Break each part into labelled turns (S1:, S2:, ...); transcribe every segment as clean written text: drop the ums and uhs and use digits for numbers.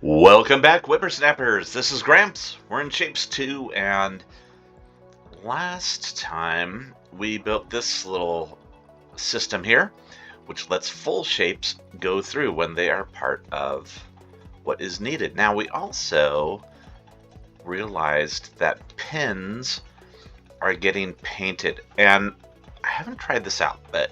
S1: Welcome back, whippersnappers. This is Gramps. We're in Shapez2, and last time we built this little system here, which lets full shapes go through when they are part of what is needed. Now, we also realized that pins are getting painted, and I haven't tried this out, but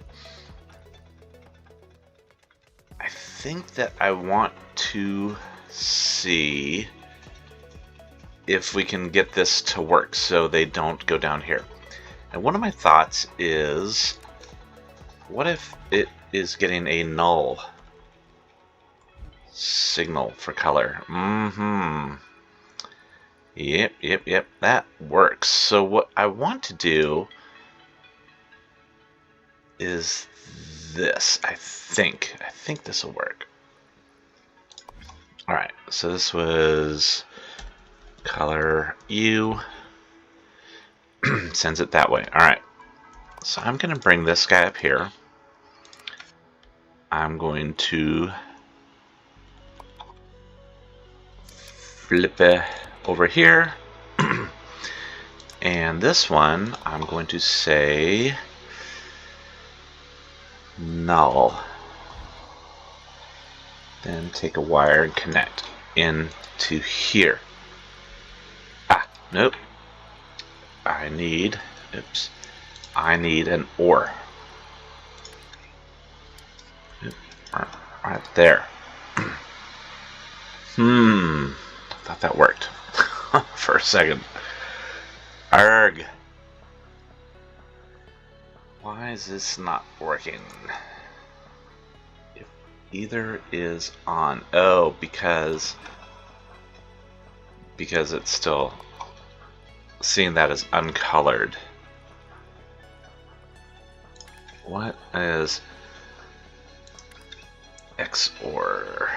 S1: I think that I want to see if we can get this to work so they don't go down here. And one of my thoughts is, what if it is getting a null signal for color? Yep, that works. So what I want to do is this. I think this will work. Alright, so this was color U. Sends it that way. Alright, so I'm going to bring this guy up here. I'm going to flip it over here. And this one, I'm going to say null. Then take a wire and connect into here. Nope. I need an OR. Right there. I thought that worked for a second. Arg. Why is this not working? Either is on. Oh, because it's still seeing that as uncolored. What is XOR?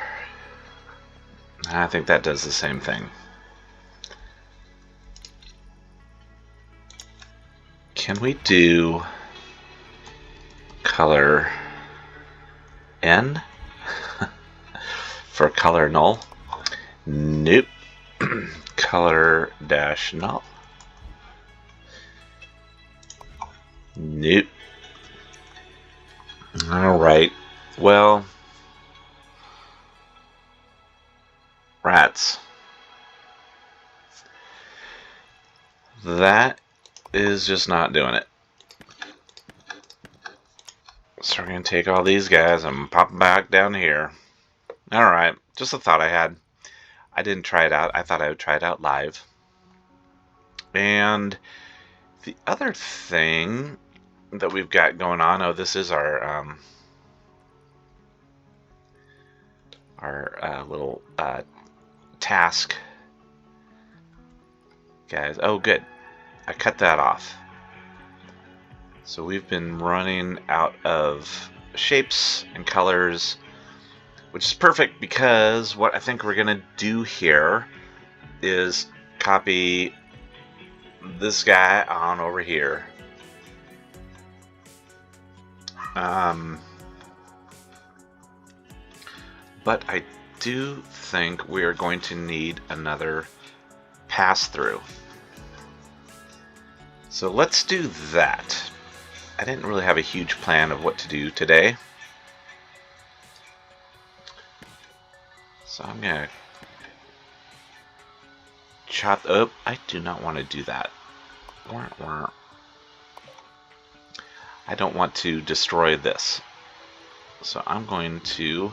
S1: I think that does the same thing. Can we do color N for color null? Nope. Color dash null? Nope. Alright. Well, rats. That is just not doing it. So we're going to take all these guys and pop them back down here. Alright, just a thought I had. I didn't try it out. I thought I would try it out live. And the other thing that we've got going on, oh, this is our little task. Guys, oh good. I cut that off. So we've been running out of shapes and colors, which is perfect because what I think we're going to do here is copy this guy on over here. But I do think we are going to need another pass-through. So let's do that. I didn't really have a huge plan of what to do today. So I'm going to chop up. I do not want to do that. I don't want to destroy this. So I'm going to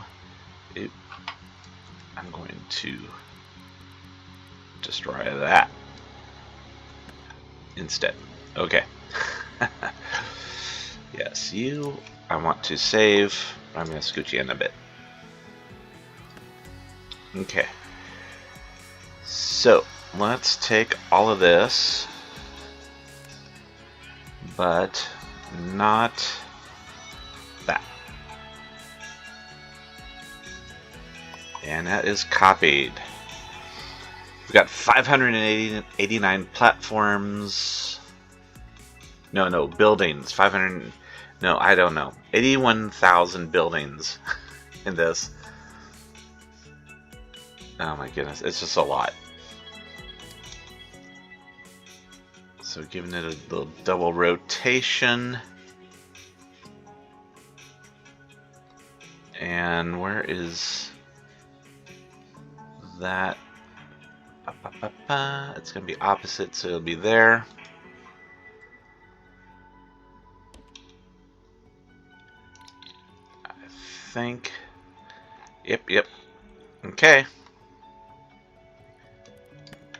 S1: destroy that instead. Okay. Yes, you. I want to save. I'm going to scooch you in a bit. Okay. So let's take all of this, but not that. And that is copied. We've got 589 platforms. No, buildings. 500. No, I don't know. 81,000 buildings in this. Oh my goodness, it's just a lot. So giving it a little double rotation. And where is that? It's going to be opposite, so it'll be there. I think. Yep. Okay.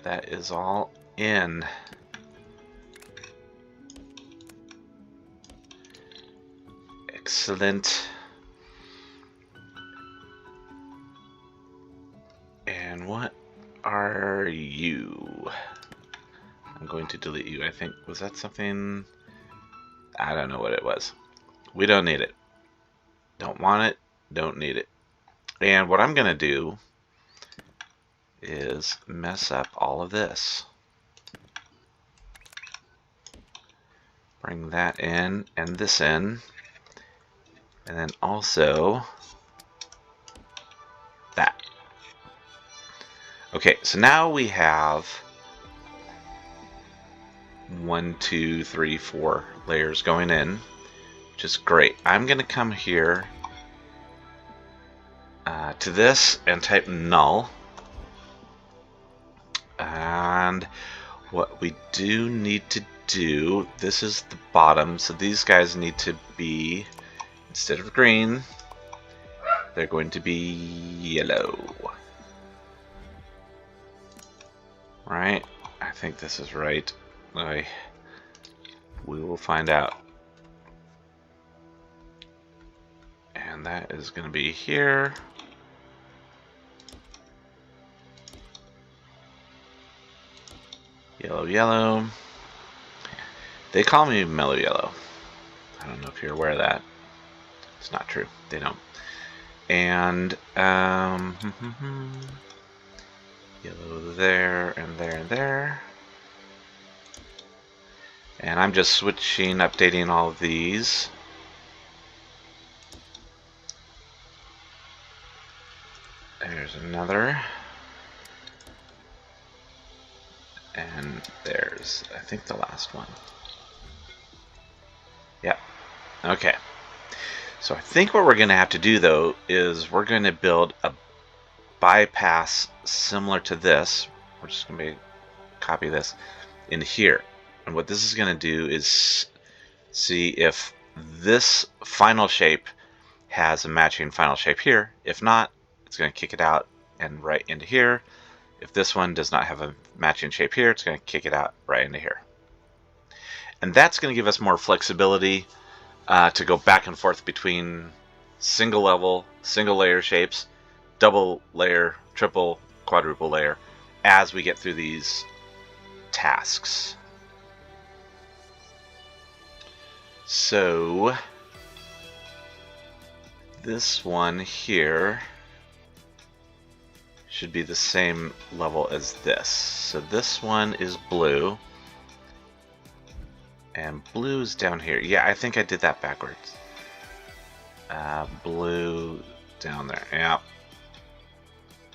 S1: That is all in. Excellent. And what are you? I'm going to delete you. I think, was that something? I don't know what it was. We don't need it. Don't want it. Don't need it. And what I'm going to do is mess up all of this. Bring that in and this in. And then also that. Okay, so now we have 1, 2, 3, 4 layers going in, which is great. I'm going to come here to this and type null. And what we do need to do, this is the bottom, so these guys need to be, instead of green, they're going to be yellow. Right? I think this is right. We will find out. And that is going to be here. Yellow, yellow. They call me mellow yellow. I don't know if you're aware of that. It's not true. They don't. And yellow there and there and there. And I'm just switching, updating all of these. There's another. And there's, I think, the last one. Yep. Okay. So I think what we're going to have to do, though, is we're going to build a bypass similar to this. We're just going to copy this in here. And what this is going to do is see if this final shape has a matching final shape here. If not, it's going to kick it out and right into here. If this one does not have a matching shape here, it's going to kick it out right into here. And that's going to give us more flexibility to go back and forth between single level, single layer shapes, double layer, triple, quadruple layer, as we get through these tasks. So this one here should be the same level as this. So this one is blue, and blue is down here. Yeah, I think I did that backwards. Blue down there. Yeah.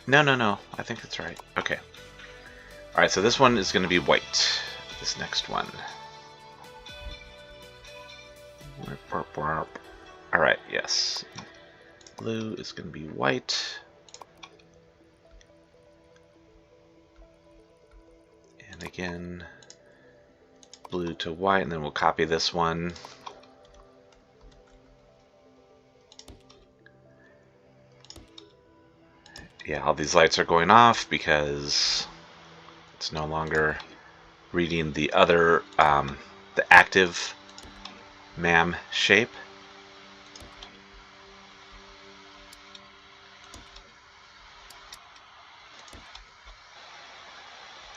S1: No. I think that's right. Okay. All right, so this one is going to be white. This next one. All right, yes. Blue is going to be white. And again, blue to white, and then we'll copy this one. Yeah, all these lights are going off because it's no longer reading the other, the active MAM shape.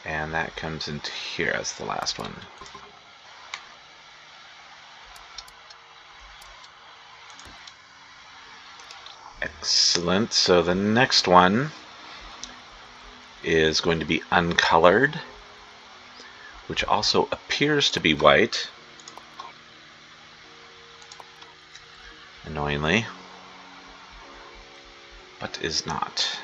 S1: And that comes into here as the last one. Excellent. So the next one is going to be uncolored, which also appears to be white, annoyingly, but is not.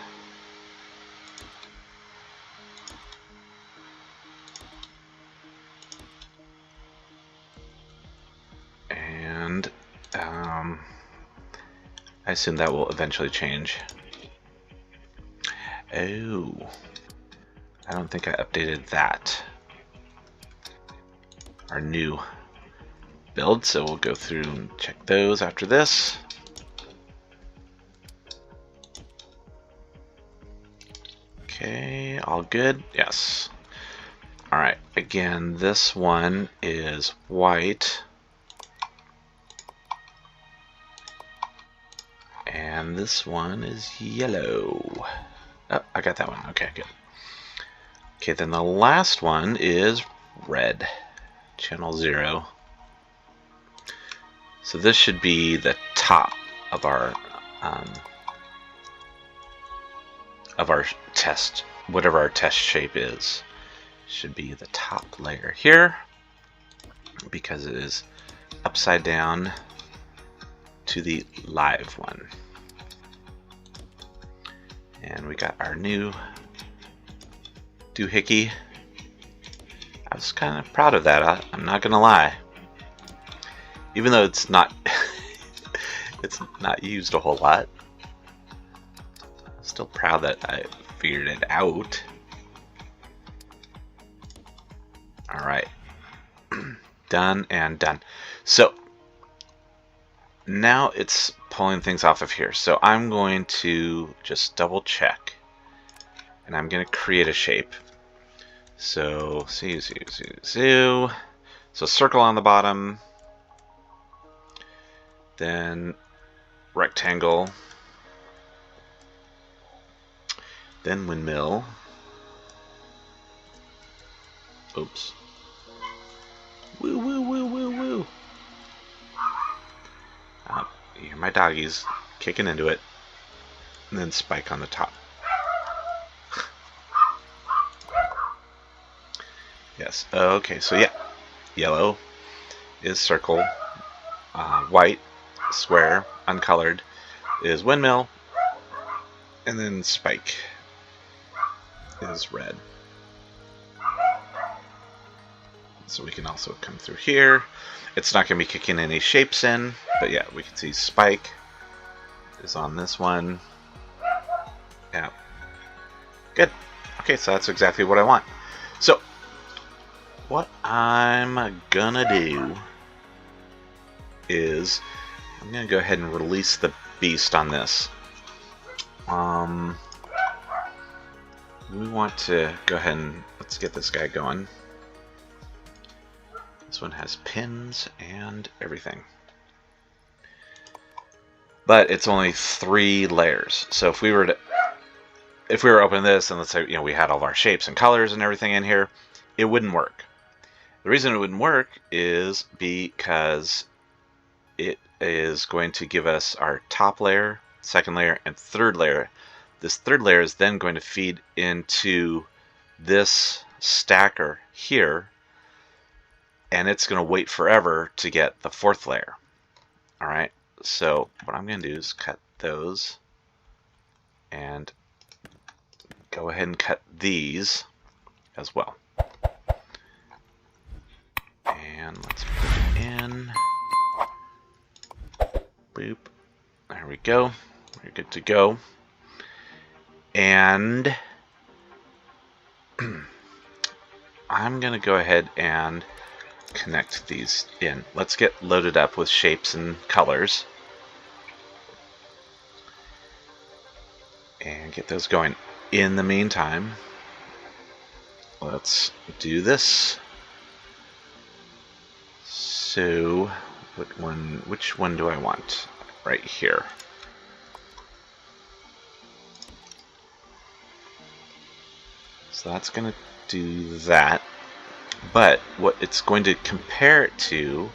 S1: assume that will eventually change. Oh, I don't think I updated that. Our new build, so we'll go through and check those after this. Okay, all good? Yes. Alright, again, this one is white. And this one is yellow. Oh, I got that one. Okay, good. Okay, then the last one is red. Channel 0. So this should be the top of our test, whatever our test shape is. Should be the top layer here, because it is upside down to the live one. And we got our new doohickey. I was kind of proud of that, I'm not gonna lie. Even though it's not it's not used a whole lot, I'm still proud that I figured it out. Alright. Done and done. So now it's pulling things off of here. So I'm going to just double check, and I'm going to create a shape. So so circle on the bottom, then rectangle, then windmill. Oops. Woo woo woo woo woo. You hear my doggies kicking into it, and then spike on the top. Yes. Okay. So yeah, yellow is circle, white square uncolored is windmill, and then spike is red. So we can also come through here. It's not going to be kicking any shapes in, but yeah, we can see spike is on this one. Yeah. Good. Okay, so that's exactly what I want. So what I'm gonna do is I'm gonna go ahead and release the beast on this. We want to go ahead and let's get this guy going. This one has pins and everything. But it's only 3 layers. So if we were to opening this and let's say we had all of our shapes and colors and everything in here, it wouldn't work. The reason it wouldn't work is because it is going to give us our top layer, second layer, and third layer. This third layer is then going to feed into this stacker here, and it's going to wait forever to get the fourth layer. Alright, so what I'm going to do is cut those and go ahead and cut these as well. And let's put it in. Boop. There we go. We're good to go. And I'm going to go ahead and connect these in. Let's get loaded up with shapes and colors and get those going. In the meantime, let's do this. So which one do I want? Right here. So that's going to do that. But what it's going to compare it to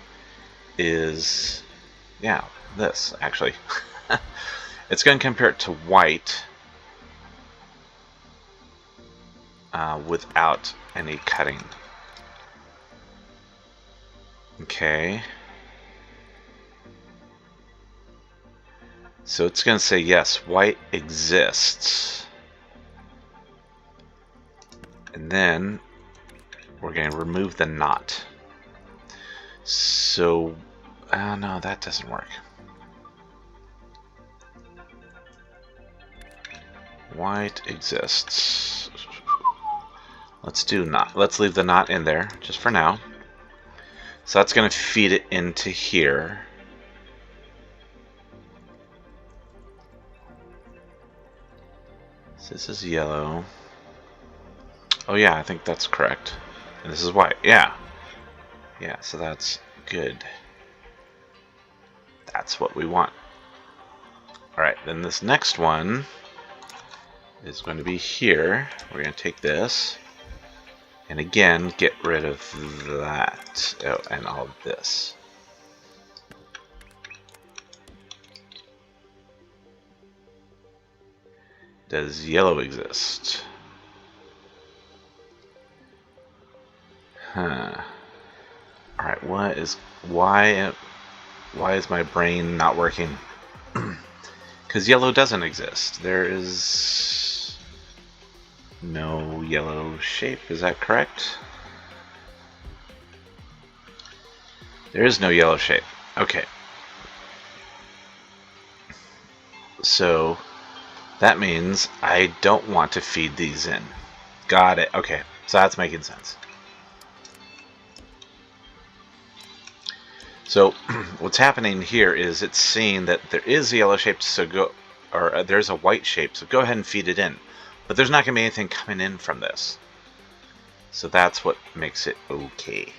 S1: is, yeah, this actually. It's going to compare it to white without any cutting. Okay. So it's going to say, yes, white exists. And then we're going to remove the knot. So, no, that doesn't work. White exists. Let's do not. Let's leave the not in there just for now. So that's going to feed it into here. So this is yellow. Oh yeah, I think that's correct. And this is white. Yeah. Yeah, so that's good. That's what we want. Alright, then this next one is going to be here. We're going to take this and again get rid of that. Oh, and all of this. Does yellow exist? Huh. Alright, why is my brain not working? Because yellow doesn't exist. There is no yellow shape, is that correct? There is no yellow shape. Okay. So that means I don't want to feed these in. Got it. Okay, so that's making sense. So what's happening here is it's seeing that there is a yellow shape, so there's a white shape, so go ahead and feed it in. But there's not going to be anything coming in from this. So that's what makes it okay.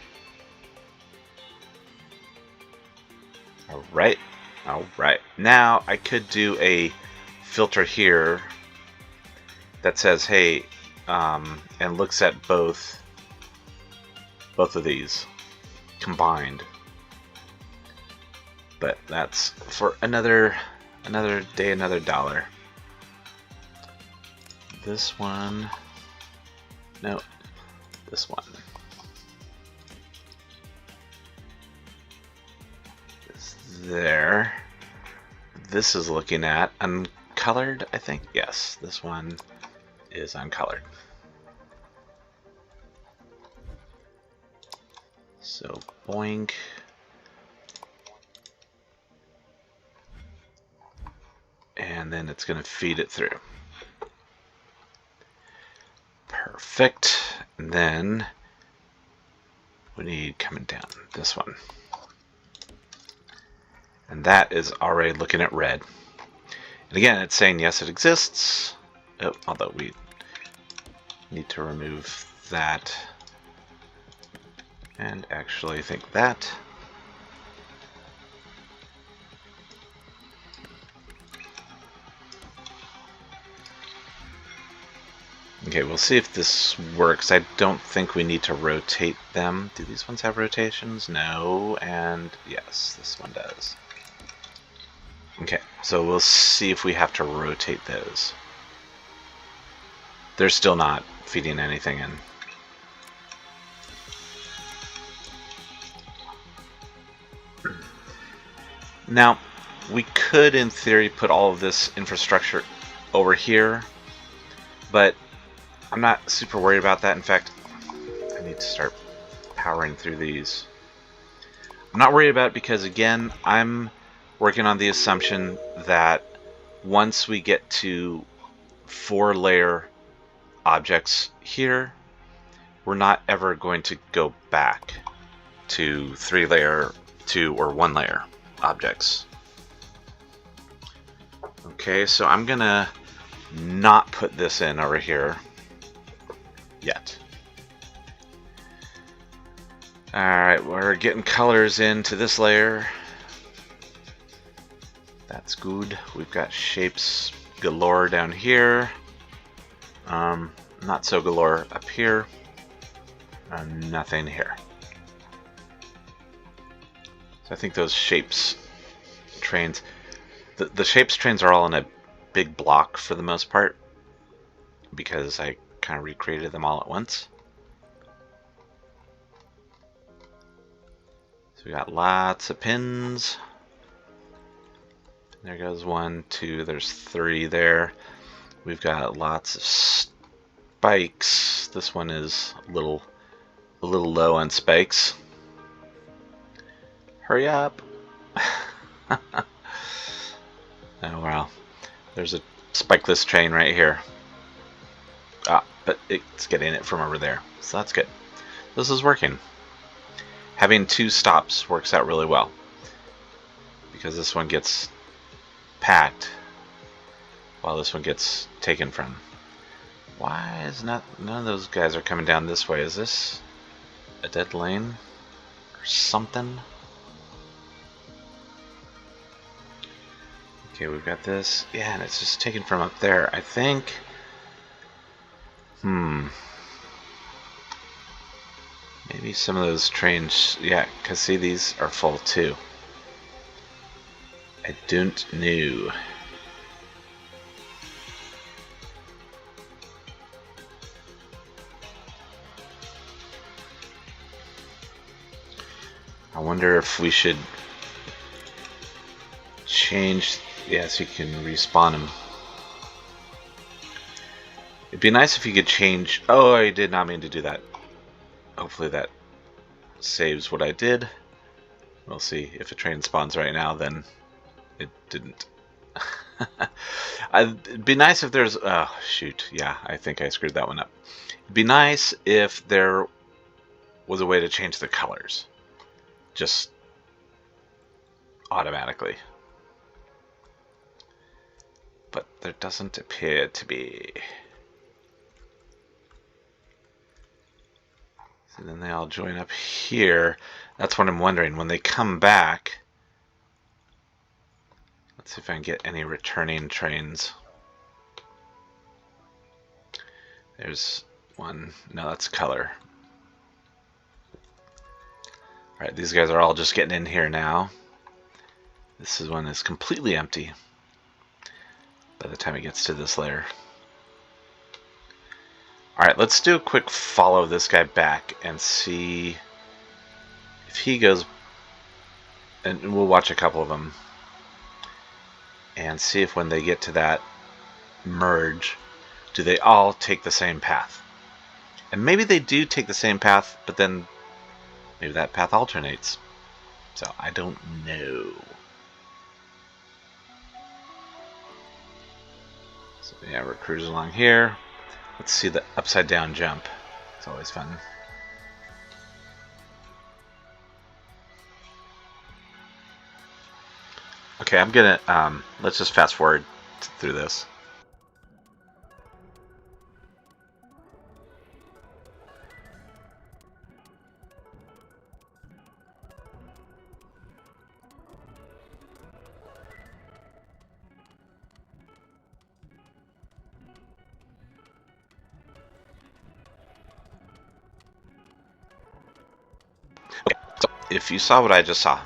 S1: Alright. Alright. Now I could do a filter here that says, hey, and looks at both of these combined. But that's for another day, another dollar. This one, no, this one. Is there. This is looking at uncolored, I think. Yes, this one is uncolored. So boink. And then it's going to feed it through. Perfect. And then we need coming down this one. And that is already looking at red. And again, it's saying yes, it exists. Oh, although we need to remove that. And actually think that. Okay, we'll see if this works. I don't think we need to rotate them. Do these ones have rotations? No, and yes, this one does. Okay, so we'll see if we have to rotate those. They're still not feeding anything in. Now, we could, in theory, put all of this infrastructure over here, but I'm not super worried about that. In fact, I need to start powering through these. I'm not worried about it because, again, I'm working on the assumption that once we get to 4-layer objects here, we're not ever going to go back to 3-layer, 2 or 1-layer objects. Okay, so I'm gonna not put this in over here yet. Alright, we're getting colors into this layer. That's good. We've got shapes galore down here. Not so galore up here. Nothing here. So I think those shapes trains, the shapes trains are all in a big block for the most part, because I kind of recreated them all at once. So we got lots of pins. There goes 1, 2, there's 3 there. We've got lots of spikes. This one is a little low on spikes. Hurry up. Oh wow. There's a spike this train right here. Ah, but it's getting it from over there, so that's good. This is working. Having two stops works out really well because this one gets packed while this one gets taken from. Why is none of those guys are coming down this way? Is this a dead lane or something? Okay, we've got this. Yeah, and it's just taken from up there, I think. Maybe some of those trains, yeah, because see, these are full too. I don't know. I wonder if we should change. Yes, you can respawn them. It'd be nice if you could change. Oh, I did not mean to do that. Hopefully that saves what I did. We'll see. If a train spawns right now, then it didn't. It'd be nice if there's... Oh, shoot. Yeah, I think I screwed that one up. It'd be nice if there was a way to change the colors. Just automatically. But there doesn't appear to be. So then they all join up here. That's what I'm wondering. When they come back... Let's see if I can get any returning trains. There's one. No, that's color. Alright, these guys are all just getting in here now. This one is completely empty by the time it gets to this layer. Alright, let's do a quick follow this guy back and see if he goes, and we'll watch a couple of them and see if when they get to that merge, do they all take the same path. And maybe they do take the same path, but then maybe that path alternates. So I don't know. So yeah, we're cruising along here. Let's see the upside down jump. It's always fun. Okay, I'm gonna let's just fast forward through this. Okay, so if you saw what I just saw,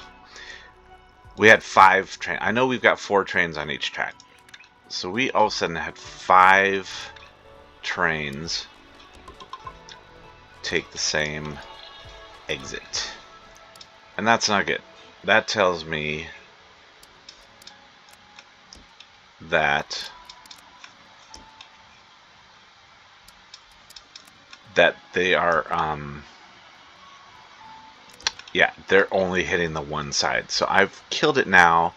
S1: we had 5 trains. I know we've got 4 trains on each track. So we all of a sudden had 5 trains take the same exit. And that's not good. That tells me that they are yeah, they're only hitting the one side. So I've killed it now.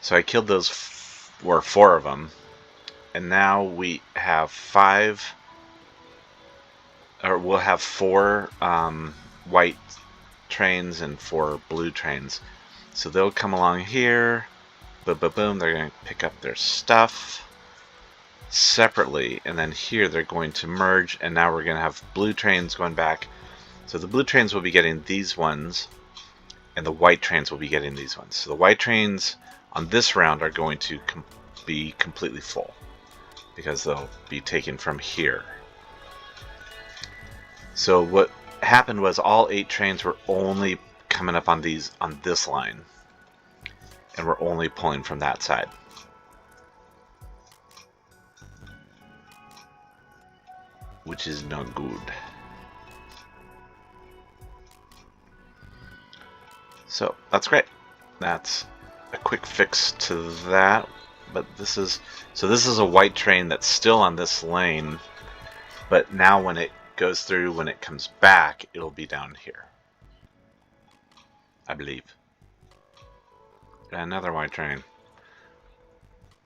S1: So I killed those 4 of them. And now we have 5, or we'll have 4 white trains and 4 blue trains. So they'll come along here. Boom, boom, boom. They're going to pick up their stuff separately. And then here they're going to merge. And now we're going to have blue trains going back. So the blue trains will be getting these ones, and the white trains will be getting these ones. So the white trains on this round are going to be completely full because they'll be taken from here. So what happened was all 8 trains were only coming up on this line, and we're only pulling from that side. Which is not good. So that's great. That's a quick fix to that. But this is a white train that's still on this lane, but now when it goes through, when it comes back, it'll be down here, I believe. And another white train.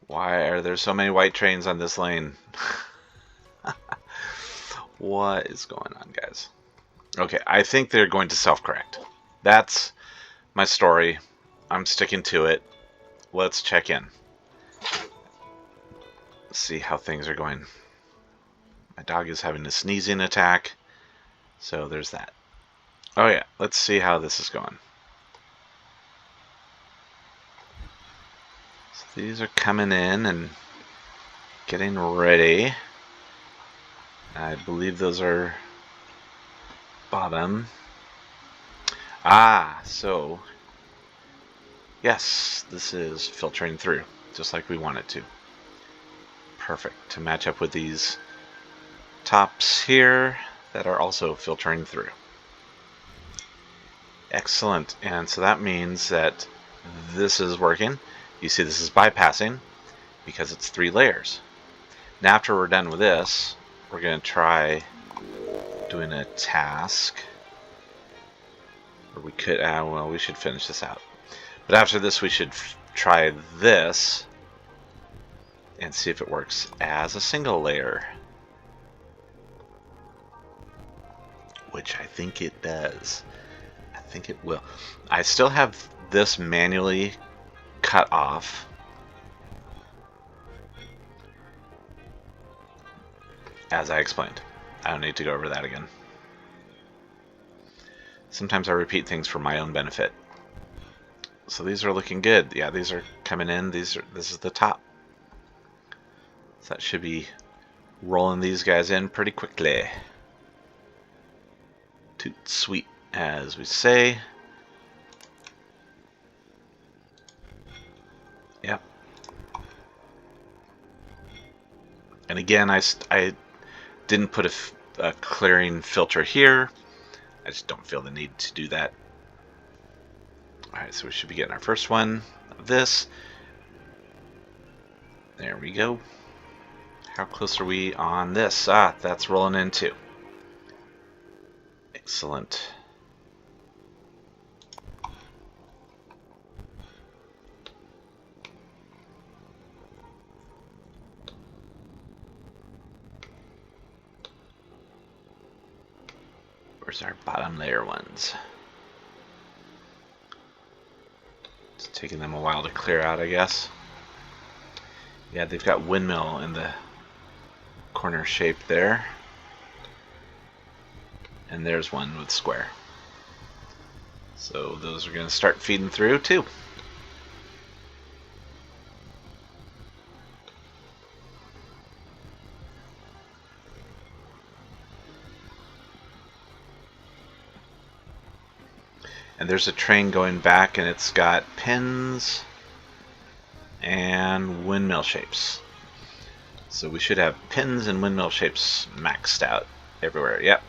S1: Why are there so many white trains on this lane? What is going on, guys? Okay, I think they're going to self-correct. That's my story. I'm sticking to it. Let's check in. See how things are going. My dog is having a sneezing attack, so there's that. Oh yeah, let's see how this is going. So these are coming in and getting ready. I believe those are bottom. Ah, so yes, this is filtering through, just like we want it to. Perfect, to match up with these tops here that are also filtering through. Excellent, and so that means that this is working. You see this is bypassing because it's 3 layers. Now after we're done with this, we're going to try doing a task. Or we could, well, we should finish this out. But after this, we should try this and see if it works as a single layer. Which I think it does. I think it will. I still have this manually cut off. As I explained. I don't need to go over that again. Sometimes I repeat things for my own benefit. So these are looking good. Yeah, these are coming in. This is the top. So that should be rolling these guys in pretty quickly. Toot sweet, as we say. Yep. And again, I didn't put a clearing filter here. I just don't feel the need to do that. Alright, so we should be getting our first one of this. There we go. How close are we on this? Ah, that's rolling in too. Excellent. Where's our bottom layer ones? It's taking them a while to clear out, I guess. Yeah, they've got windmill in the corner shape there. And there's one with square. So those are going to start feeding through too. And there's a train going back, and it's got pins and windmill shapes. So we should have pins and windmill shapes maxed out everywhere. Yep.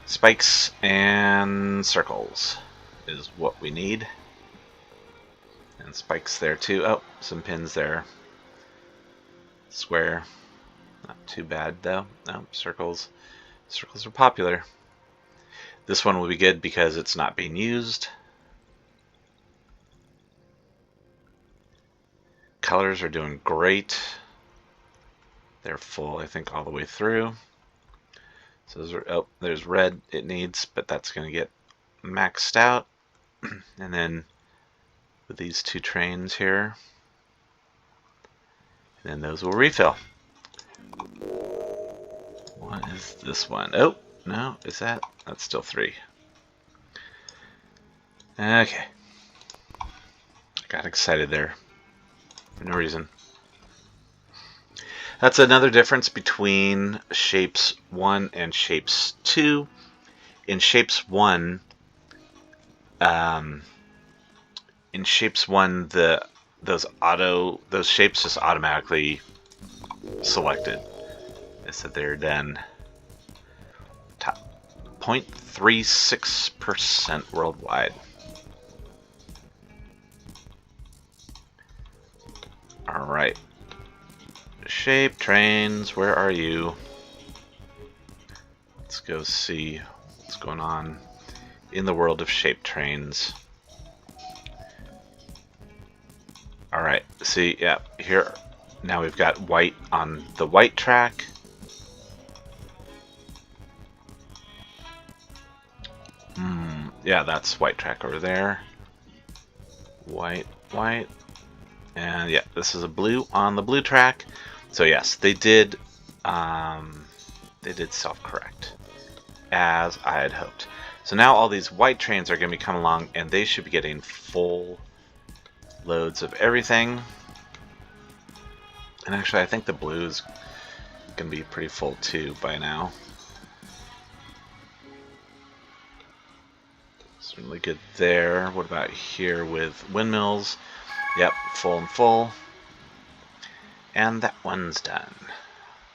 S1: Spikes and circles is what we need. And spikes there too. Oh, some pins there. Square. Not too bad though. No, circles. Circles are popular. This one will be good because it's not being used. Colors are doing great. They're full, I think, all the way through. So those are, oh, there's red it needs, but that's going to get maxed out. And then with these 2 trains here, and then those will refill. What is this one? Oh, no, is that? That's still 3. Okay. I got excited there for no reason. That's another difference between Shapes 1 and Shapes 2. In Shapes 1, those shapes just automatically selected. They said they're done. Top 0.36% worldwide. All right. Shape trains, where are you? Let's go see what's going on in the world of shape trains. Alright, see, yeah, here Now we've got white on the white track. Yeah, that's white track over there. White, white. And yeah, this is a blue on the blue track. So yes, they did self-correct, as I had hoped. So now all these white trains are going to be coming along, and they should be getting full loads of everything. And actually, I think the blue is going to be pretty full too by now. Certainly good there. What about here with windmills? Yep, full and full. And that one's done.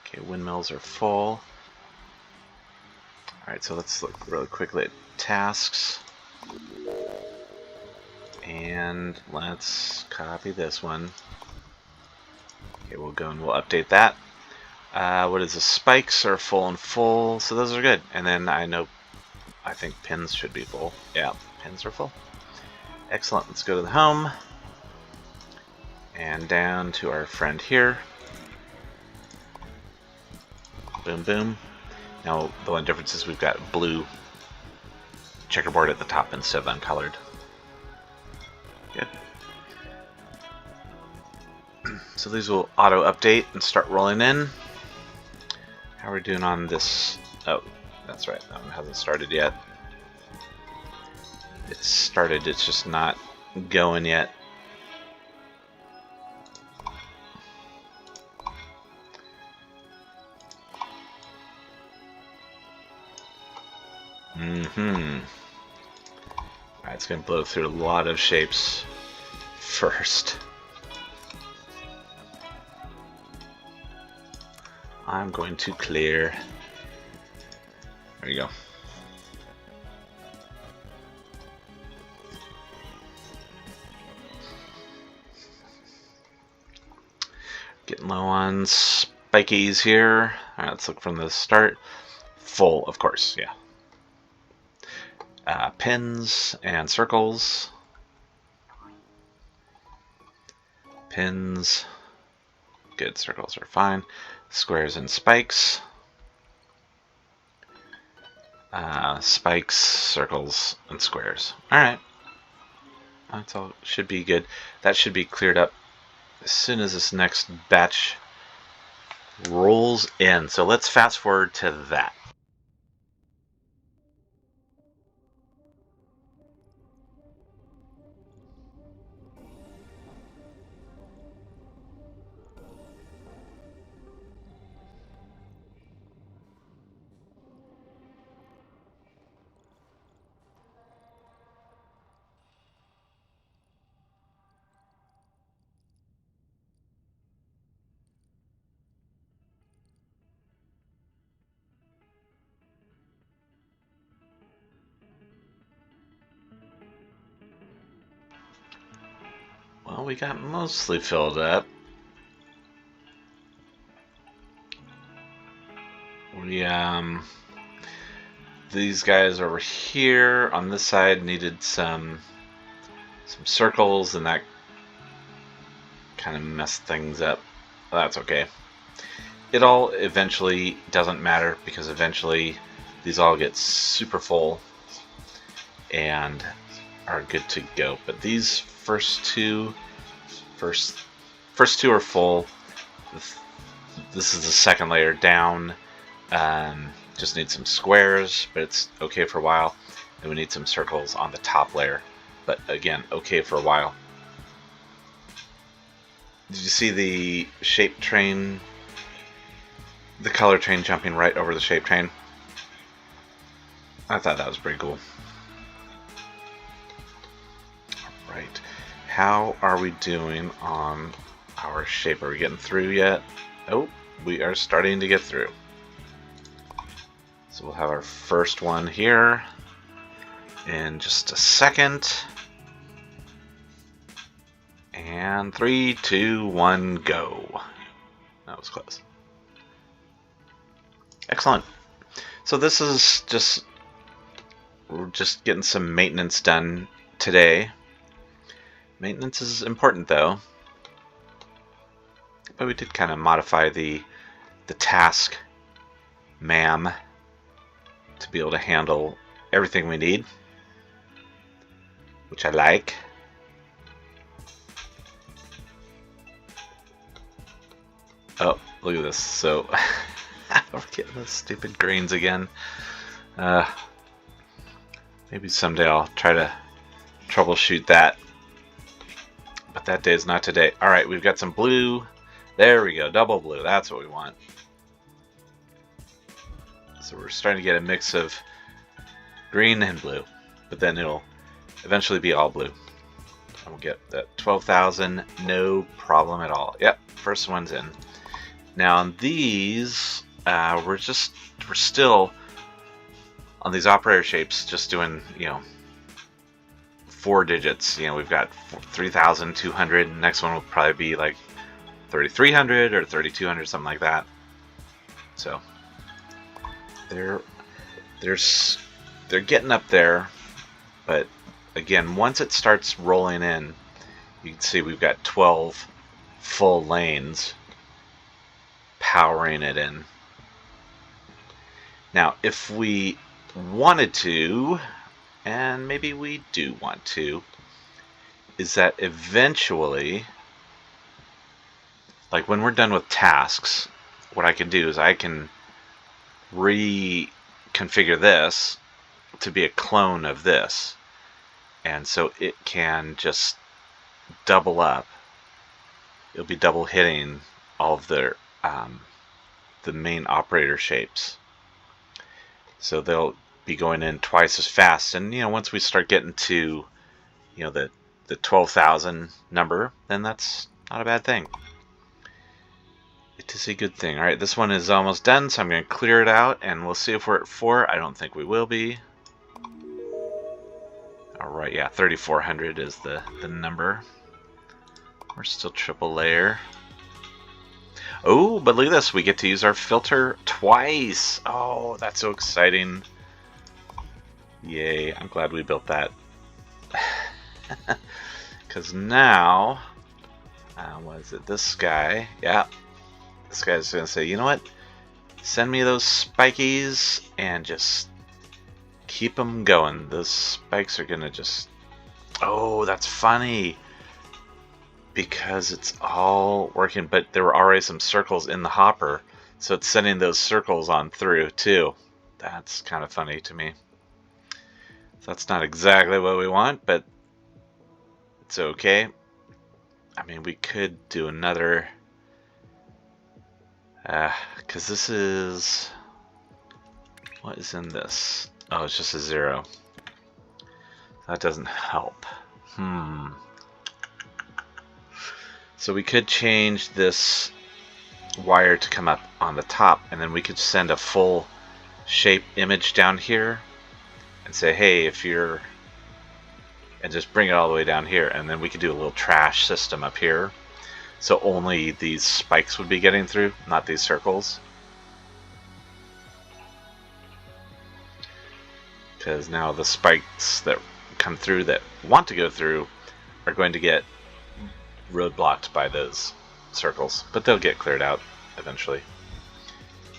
S1: Okay, windmills are full. Alright, so let's look really quickly at tasks. And let's copy this one. Okay, we'll go and we'll update that. What is the spikes are full and full, so those are good. And then I think pins should be full. Yeah, pins are full. Excellent, let's go to the home. And down to our friend here. Boom, boom. Now, the one difference is we've got blue checkerboard at the top instead of uncolored. Good. So these will auto-update and start rolling in. How are we doing on this? Oh, that's right. That one hasn't started yet. It's started, it's just not going yet. Alright, it's going to blow through a lot of shapes first. I'm going to clear. There you go. Getting low on spikies here. Alright, let's look from the start. Full, of course, yeah. Pins and circles. Pins. Good, circles are fine. Squares and spikes. Spikes, circles, and squares. Alright. That's all. Should be good. That should be cleared up as soon as this next batch rolls in. So let's fast forward to that. Well, we got mostly filled up. These guys over here on this side needed some circles, and that kind of messed things up. Well, that's okay. It all eventually doesn't matter, because eventually these all get super full and are good to go. But these first two are full. This is the second layer down. Just need some squares, but it's okay for a while. And we need some circles on the top layer, but again, okay for a while. Did you see the shape train, the color train jumping right over the shape train? I thought that was pretty cool. Alright, how are we doing on our shape? Are we getting through yet? Oh, we are starting to get through. So we'll have our first one here in just a second. And 3, 2, 1, go. That was close. Excellent. So this is we're just getting some maintenance done today. Maintenance is important though. But we did kind of modify the Task MAM to be able to handle everything we need, which I like. Oh, look at this. So we're getting those stupid greens again. Maybe someday I'll try to troubleshoot that. But that day is not today. Alright, we've got some blue. There we go. Double blue. That's what we want. So we're starting to get a mix of green and blue. But then it'll eventually be all blue. And we'll get that 12,000. No problem at all. Yep, first one's in. Now on these, we're still on these operator shapes, just doing, 4 digits. We've got 3,200. Next one will probably be like 3,300 or 3,200, something like that. So they're getting up there, but again, once it starts rolling in, you can see we've got 12 full lanes powering it in. Now, if we wanted to, and maybe we do want to, is that eventually, like when we're done with tasks, what I can do is I can reconfigure this to be a clone of this, and so it can just double up. It'll be double hitting all of the main operator shapes, so they'll be going in twice as fast. And once we start getting to the 12,000 number, then that's not a bad thing. It is a good thing. Alright, this one is almost done, so I'm going to clear it out, and we'll see if we're at 4. I don't think we will be. Alright, yeah, 3,400 is the number. We're still triple layer. Oh, but look at this. We get to use our filter twice. Oh, that's so exciting. Yay, I'm glad we built that. Because now, was it this guy? Yeah. This guy's going to say, you know what? Send me those spikies and just keep them going. Those spikes are going to just... Oh, that's funny. Because it's all working, but there were already some circles in the hopper. So it's sending those circles on through, too. That's kind of funny to me. So that's not exactly what we want, but it's okay. I mean, we could do another... because this is... What is in this? Oh, it's just a 0. That doesn't help. So we could change this wire to come up on the top, and then we could send a full shape image down here and say, hey, if you're... and just bring it all the way down here, and then we could do a little trash system up here. So only these spikes would be getting through, not these circles. Because now the spikes that come through that want to go through are going to get roadblocked by those circles. But they'll get cleared out eventually.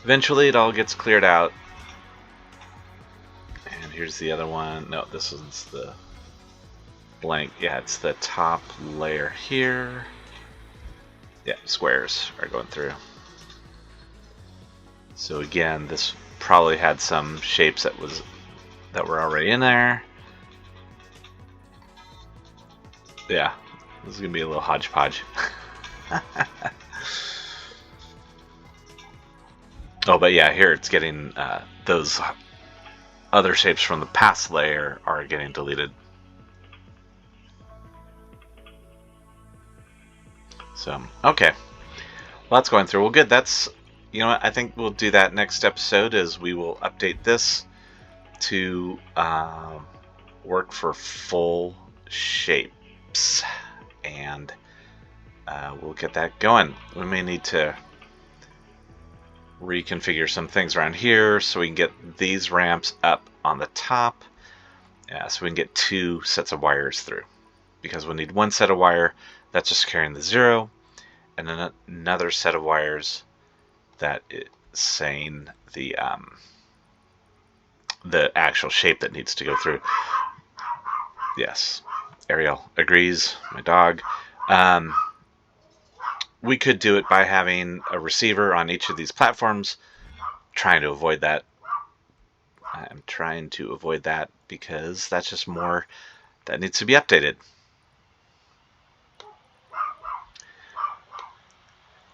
S1: Eventually it all gets cleared out. And here's the other one. No, this one's the blank. Yeah, it's the top layer here. Yeah, squares are going through. So again, this probably had some shapes that were already in there. Yeah, this is gonna be a little hodgepodge. Oh, but yeah, here it's getting those other shapes from the past layer are getting deleted. So, okay. Well, that's going through. Well, good. That's, you know what, I think we'll do that next episode, is we will update this to work for full shapes. And we'll get that going. We may need to reconfigure some things around here so we can get these ramps up on the top. Yeah, so we can get 2 sets of wires through. Because we'll need 1 set of wire that's just carrying the 0, and then another set of wires that is saying the actual shape that needs to go through. Yes, Ariel agrees, my dog. We could do it by having a receiver on each of these platforms, trying to avoid that. I'm trying to avoid that because that's just more that needs to be updated.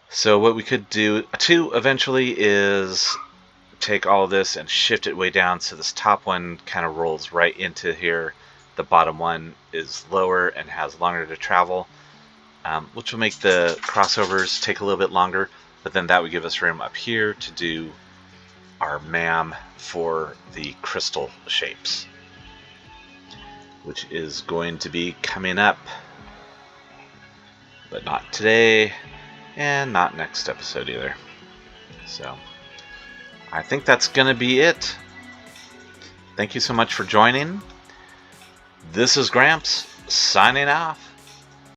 S1: So what we could do too eventually is take all of this and shift it way down so this top one kind of rolls right into here. The bottom one is lower and has longer to travel, which will make the crossovers take a little bit longer, but then that would give us room up here to do our MAM for the crystal shapes, which is going to be coming up, but not today and not next episode either. So I think that's going to be it. Thank you so much for joining. This is Gramps signing off.